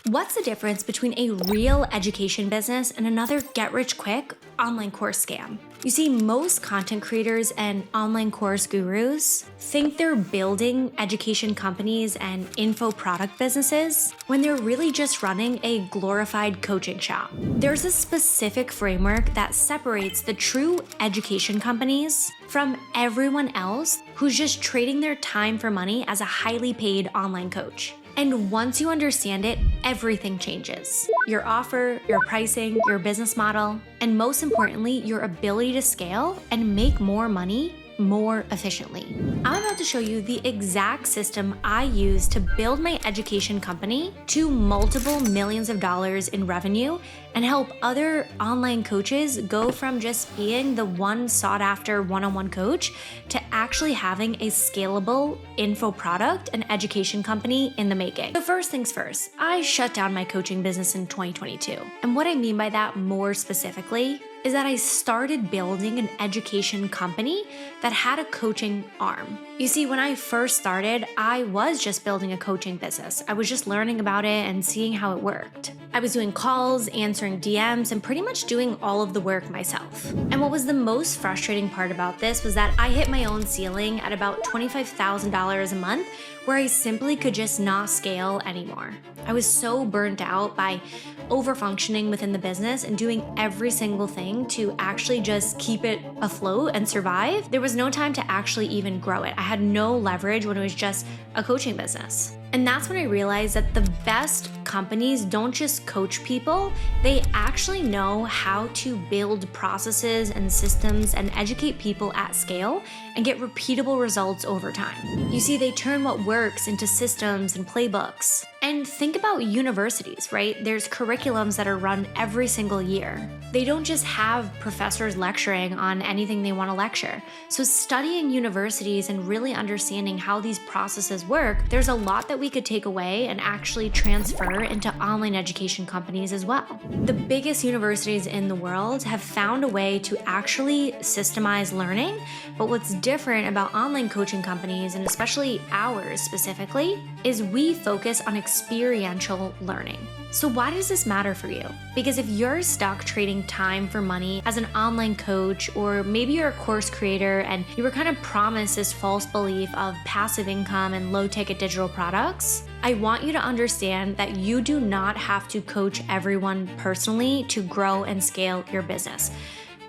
What's the difference between a real education business and another get-rich-quick online course scam? You see, most content creators and online course gurus think they're building education companies and info product businesses when they're really just running a glorified coaching shop. There's a specific framework that separates the true education companies from everyone else who's just trading their time for money as a highly paid online coach. And once you understand it, everything changes. Your offer, your pricing, your business model, and most importantly, your ability to scale and make more money more efficiently. I'm about to show you the exact system I use to build my education company to multiple millions of dollars in revenue and help other online coaches go from just being the one sought after one-on-one coach to actually having a scalable info product and education company in the making. So first things first, I shut down my coaching business in 2022. And what I mean by that more specifically is that I started building an education company that had a coaching arm. You see, when I first started, I was just building a coaching business. I was just learning about it and seeing how it worked. I was doing calls, answering DMs, and pretty much doing all of the work myself. And what was the most frustrating part about this was that I hit my own ceiling at about $25,000 a month, where I simply could just not scale anymore. I was so burnt out by over-functioning within the business and doing every single thing to actually just keep it afloat and survive. There was no time to actually even grow it. I had no leverage when it was just a coaching business. And that's when I realized that the best companies don't just coach people, they actually know how to build processes and systems and educate people at scale and get repeatable results over time. You see, they turn what works into systems and playbooks. And think about universities, right? There's curriculums that are run every single year. They don't just have professors lecturing on anything they want to lecture. So studying universities and really understanding how these processes work, there's a lot that we could take away and actually transfer into online education companies as well. The biggest universities in the world have found a way to actually systemize learning, but what's different about online coaching companies, and especially ours specifically, is we focus on experiential learning. So why does this matter for you? Because if you're stuck trading time for money as an online coach, or maybe you're a course creator and you were kind of promised this false belief of passive income and low-ticket digital products, I want you to understand that you do not have to coach everyone personally to grow and scale your business.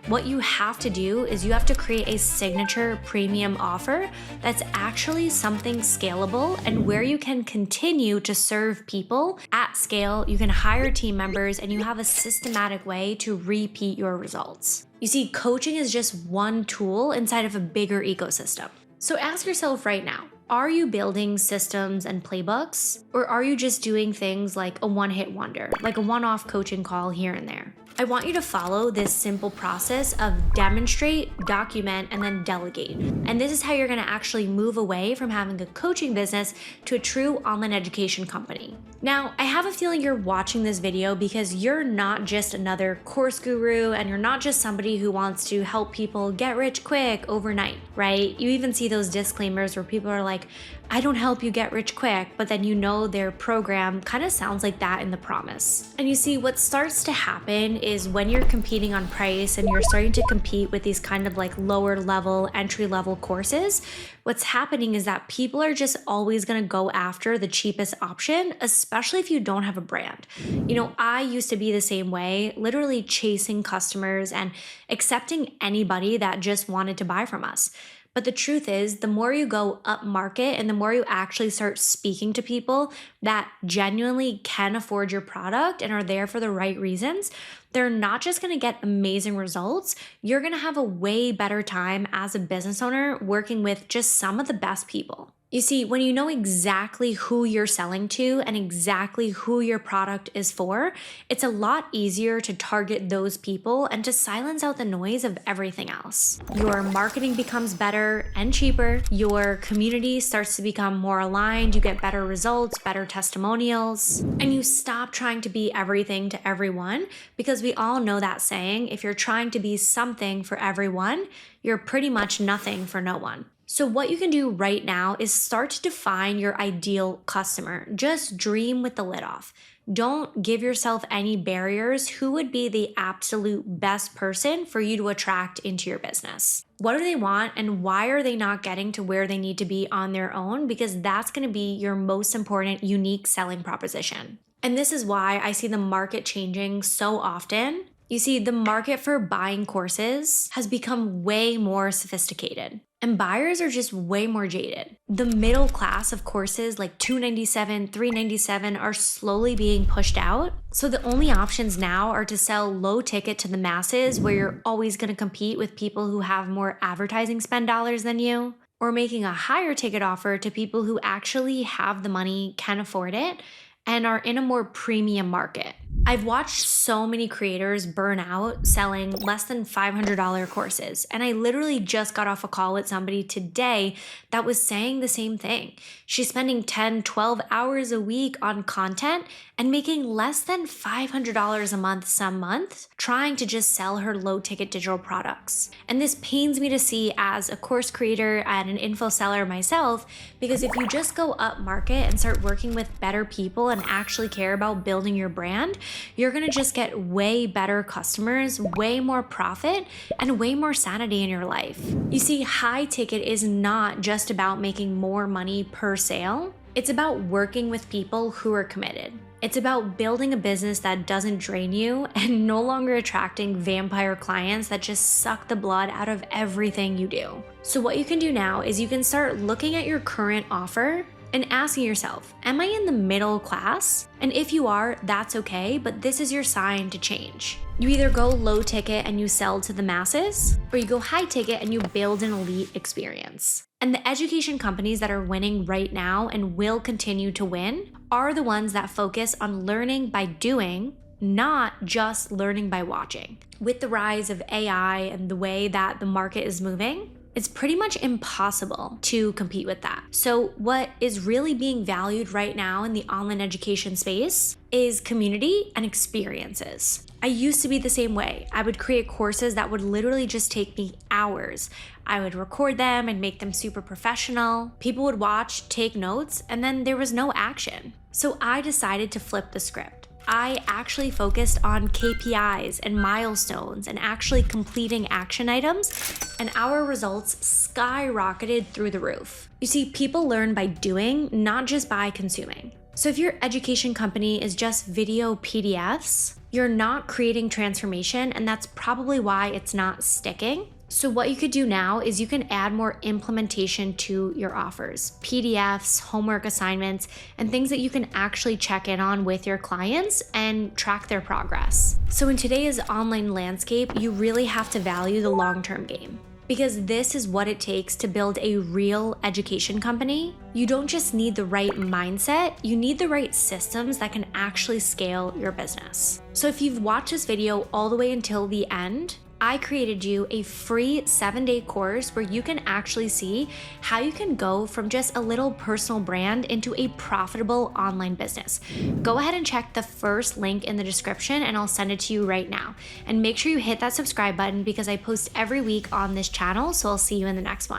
What you have to do is you have to create a signature premium offer that's actually something scalable and where you can continue to serve people at scale. You can hire team members and you have a systematic way to repeat your results. You see, coaching is just one tool inside of a bigger ecosystem. So ask yourself right now, are you building systems and playbooks, or are you just doing things like a one-hit wonder, like a one-off coaching call here and there? I want you to follow this simple process of demonstrate, document, and then delegate. And this is how you're gonna actually move away from having a coaching business to a true online education company. Now, I have a feeling you're watching this video because you're not just another course guru and you're not just somebody who wants to help people get rich quick overnight, right? You even see those disclaimers where people are like, I don't help you get rich quick, but then you know their program kind of sounds like that in the promise. And you see, what starts to happen is when you're competing on price and you're starting to compete with these kind of like lower level, entry level courses, what's happening is that people are just always gonna go after the cheapest option, especially if you don't have a brand. You know, I used to be the same way, literally chasing customers and accepting anybody that just wanted to buy from us. But the truth is, the more you go up market and the more you actually start speaking to people that genuinely can afford your product and are there for the right reasons, they're not just gonna get amazing results, you're gonna have a way better time as a business owner working with just some of the best people. You see, when you know exactly who you're selling to and exactly who your product is for, it's a lot easier to target those people and to silence out the noise of everything else. Your marketing becomes better and cheaper. Your community starts to become more aligned. You get better results, better testimonials, and you stop trying to be everything to everyone, because we all know that saying, if you're trying to be something for everyone, you're pretty much nothing for no one. So what you can do right now is start to define your ideal customer. Just dream with the lid off. Don't give yourself any barriers. Who would be the absolute best person for you to attract into your business? What do they want and why are they not getting to where they need to be on their own? Because that's going to be your most important, unique selling proposition. And this is why I see the market changing so often. You see, the market for buying courses has become way more sophisticated, and buyers are just way more jaded. The middle class of courses like $297, $397 are slowly being pushed out. So the only options now are to sell low ticket to the masses, where you're always going to compete with people who have more advertising spend dollars than you, or making a higher ticket offer to people who actually have the money, can afford it, and are in a more premium market. I've watched so many creators burn out selling less than $500 courses, and I literally just got off a call with somebody today that was saying the same thing. She's spending 10, 12 hours a week on content and making less than $500 a month some months trying to just sell her low ticket digital products. And this pains me to see as a course creator and an info seller myself, because if you just go up market and start working with better people and actually care about building your brand, you're gonna just get way better customers, way more profit, and way more sanity in your life. You see, high ticket is not just about making more money per sale. It's about working with people who are committed. It's about building a business that doesn't drain you and no longer attracting vampire clients that just suck the blood out of everything you do. So what you can do now is you can start looking at your current offer and asking yourself, am I in the middle class? And if you are, that's okay, but this is your sign to change. You either go low ticket and you sell to the masses, or you go high ticket and you build an elite experience. And the education companies that are winning right now and will continue to win are the ones that focus on learning by doing, not just learning by watching. With the rise of AI and the way that the market is moving, it's pretty much impossible to compete with that. So what is really being valued right now in the online education space is community and experiences. I used to be the same way. I would create courses that would literally just take me hours. I would record them and make them super professional. People would watch, take notes, and then there was no action. So I decided to flip the script. I actually focused on KPIs and milestones and actually completing action items, and our results skyrocketed through the roof. You see, people learn by doing, not just by consuming. So if your education company is just video PDFs, you're not creating transformation, and that's probably why it's not sticking. So what you could do now is you can add more implementation to your offers, PDFs, homework assignments, and things that you can actually check in on with your clients and track their progress. So in today's online landscape, you really have to value the long-term game, because this is what it takes to build a real education company. You don't just need the right mindset, you need the right systems that can actually scale your business. So if you've watched this video all the way until the end, I created you a free 7-day course where you can actually see how you can go from just a little personal brand into a profitable online business. Go ahead and check the first link in the description and I'll send it to you right now. And make sure you hit that subscribe button because I post every week on this channel, so I'll see you in the next one.